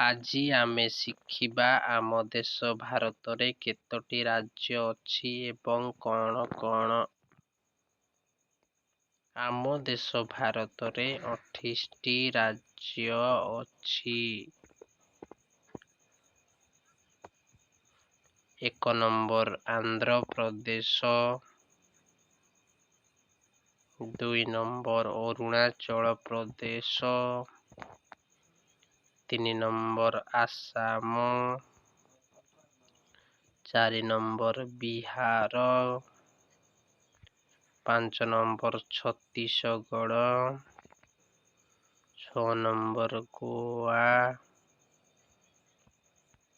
ଆଜି ଆମେ ଶିଖିବା ଆମ ଦେଶ ଭାରତରେ କେତୋଟି ରାଜ୍ୟ ଅଛି ଏବଂ କ'ଣ କ'ଣ? ଆମ ଦେଶ ଭାରତରେ 28ଟି ରାଜ୍ୟ ଅଛି। 1 number Andhra Pradesh, 2 number Arunachal Pradesh, 3 number Assam, 4 number Bihar, 5 number Chhattisgarh, 6 number Goa,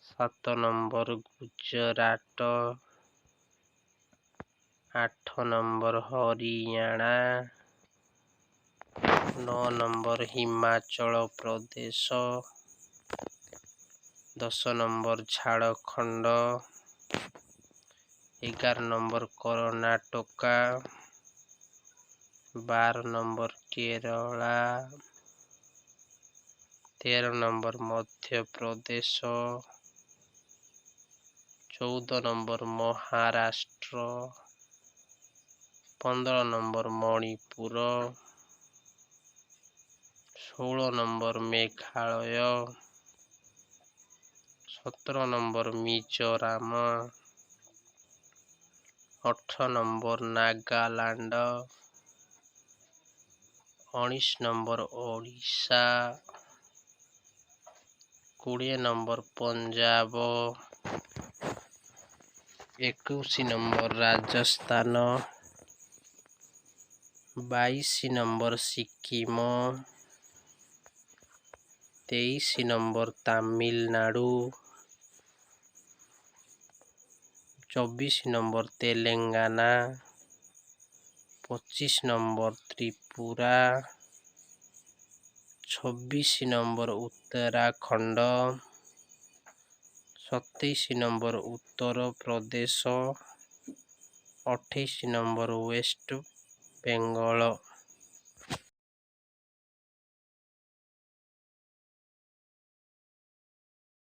7 number Gujarat, 8 number Haryana, 9 number Himachal Pradesh, 10 number Jharkhand, 11 number Karnataka, 12 number Kerala, 13 number Madhya Pradesh, 14 number Maharashtra, 15 number Manipur, 16 number Meghalaya, 17 number Mizoram, 18 number Nagaland, 19 number Odisha, 20 number Punjab, 21 number Rajasthan, 22 number Sikkim, 23 number Tamil Nadu, 24 number Telangana, 25 number Tripura, 26 number Uttarakhand, 27 number Uttar Pradesh, 28 number West Bengal.